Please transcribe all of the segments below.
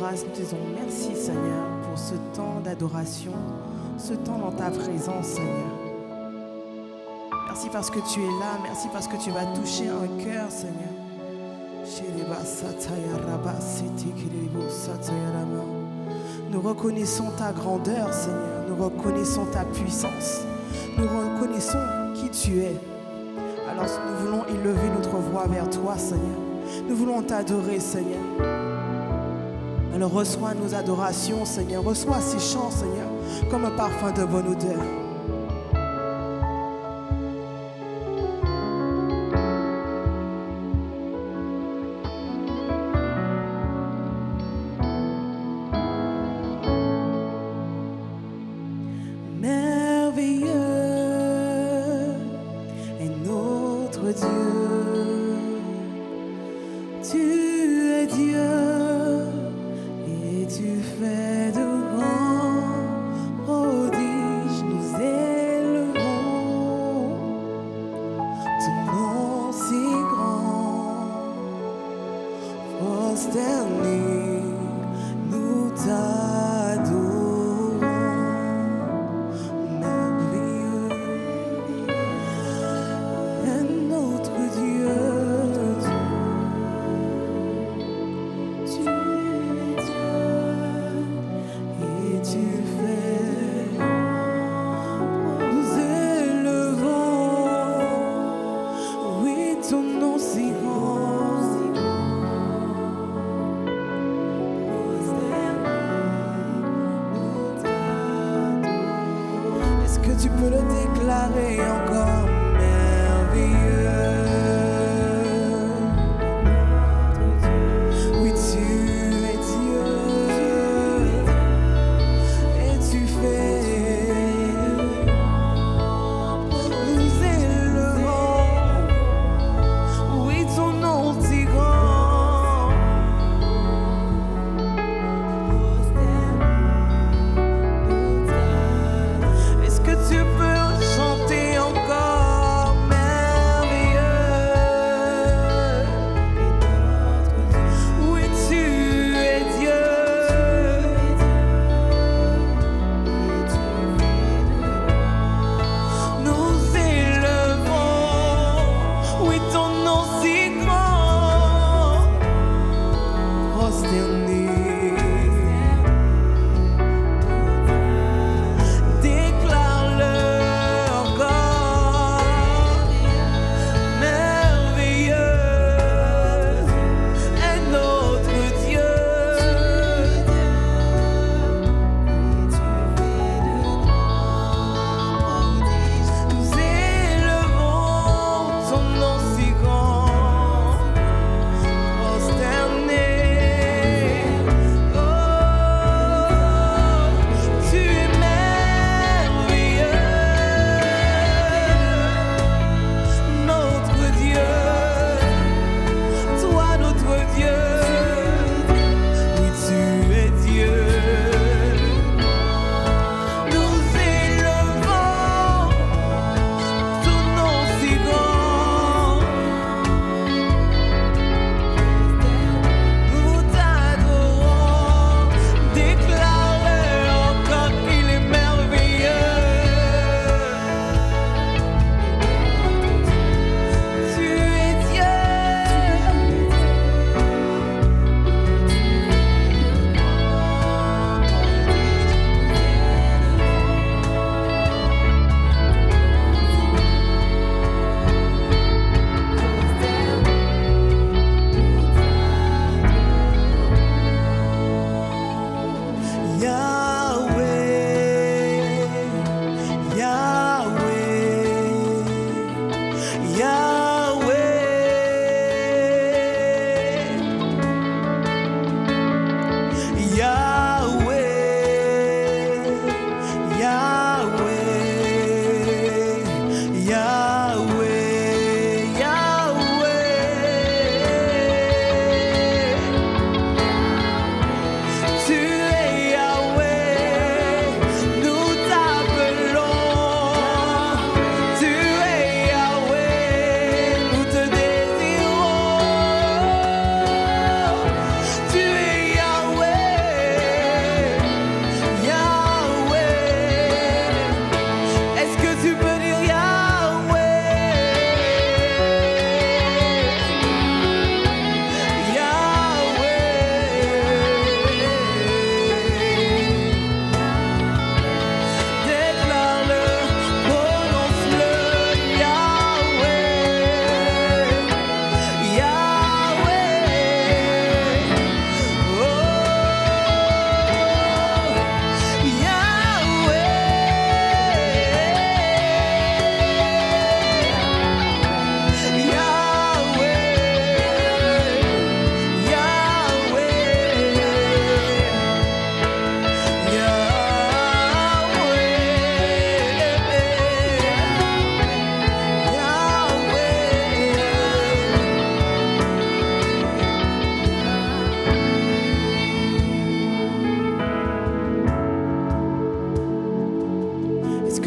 grâce, nous disons merci Seigneur pour ce temps d'adoration, ce temps dans ta présence Seigneur. Merci parce que tu es là, merci parce que tu vas toucher un cœur Seigneur. Nous reconnaissons ta grandeur Seigneur, nous reconnaissons ta puissance, nous reconnaissons qui tu es. Alors nous voulons élever notre voix vers toi Seigneur, nous voulons t'adorer Seigneur. Alors reçois nos adorations Seigneur, reçois ces chants Seigneur comme un parfum de bonne odeur. Tu peux le déclarer encore merveilleux. Oui, tu es Dieu et tu fais. Nous élevons, oui, ton nom si grand. Est-ce que tu peux chanter encore merveilleux?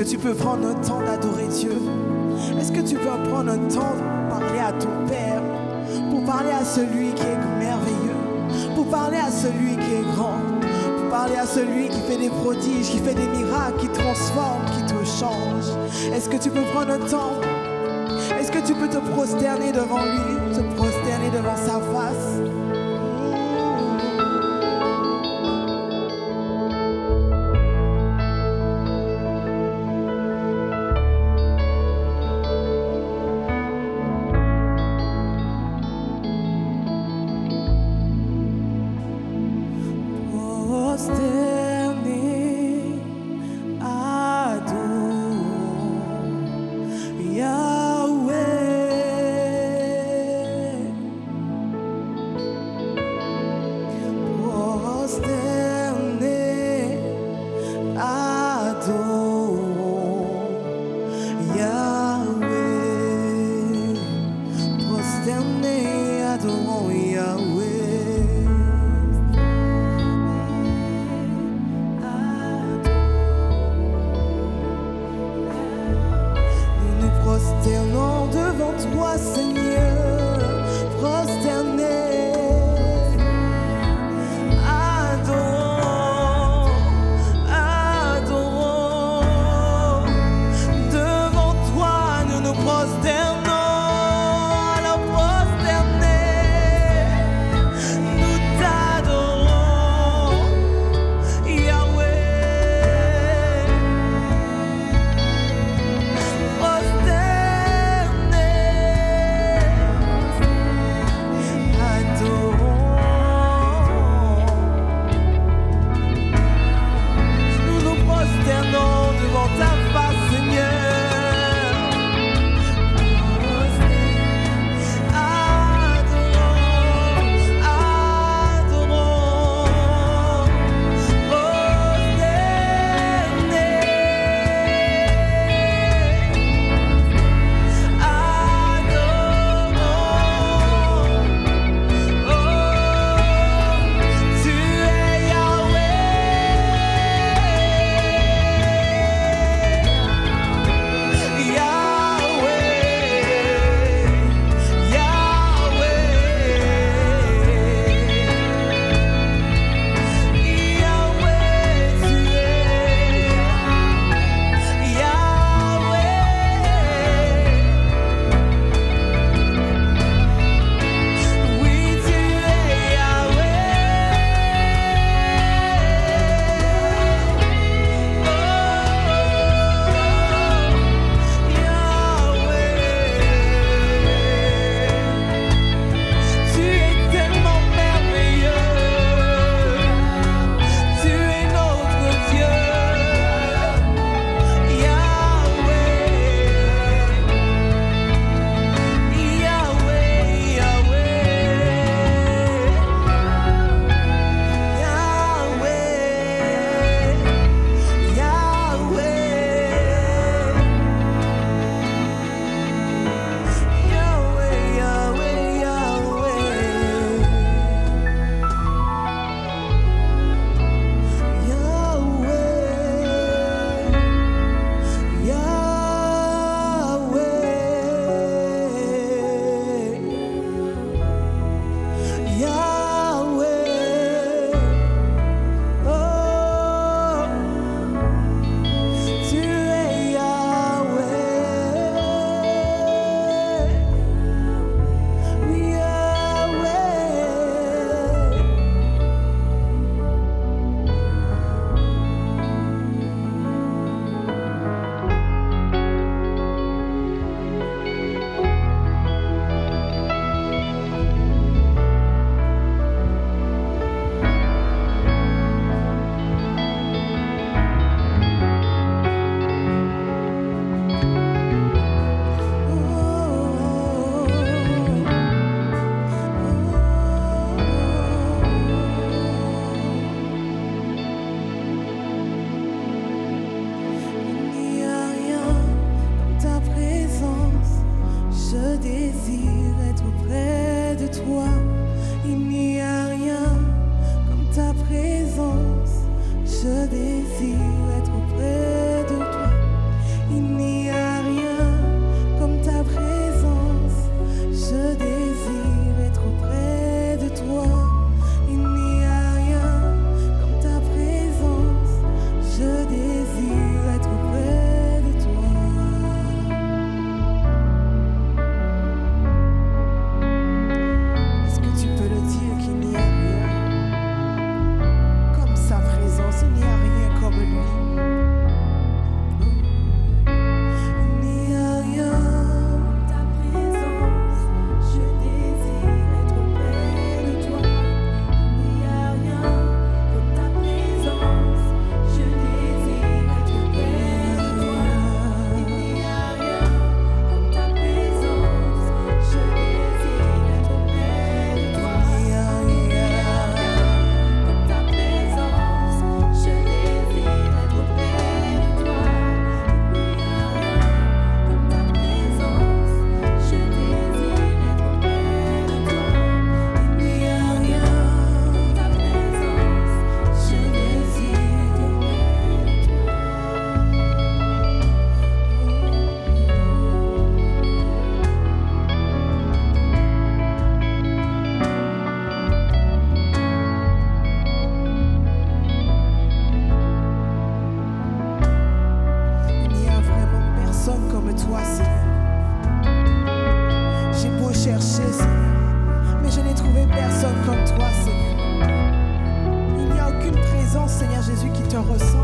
que tu peux prendre un temps d'adorer Dieu? Est-ce que tu peux prendre un temps de parler à ton Père, pour parler à celui qui est merveilleux, pour parler à celui qui est grand, pour parler à celui qui fait des prodiges, qui fait des miracles, qui transforme, qui te change? Est-ce que tu peux prendre un temps? Est-ce que tu peux te prosterner devant lui, te prosterner devant sa face? Il n'y a rien comme ta présence. Je désire être auprès de toi. Il n'y a rien comme ta présence. Je désire être auprès de toi. Est-ce que tu peux le dire qu'il n'y a rien comme sa présence? Il n'y a rien comme lui. Il n'y a rien comme ta présence. Je désire être auprès de toi. Il n'y a rien comme ta présence. Je désire être auprès de toi. Il n'y a rien comme ta présence. Je désire être auprès de toi. Il n'y a rien comme ta présence. Je désire être auprès de toi. Il n'y a rien comme ta présence. Je désire être auprès de toi. Il n'y a rien comme ta présence. Je désire être auprès Il n'y a vraiment personne comme toi, Seigneur. J'ai beau chercher, Seigneur, mais je n'ai trouvé personne comme toi, Seigneur. Il n'y a aucune présence, Seigneur Jésus, qui te ressemble.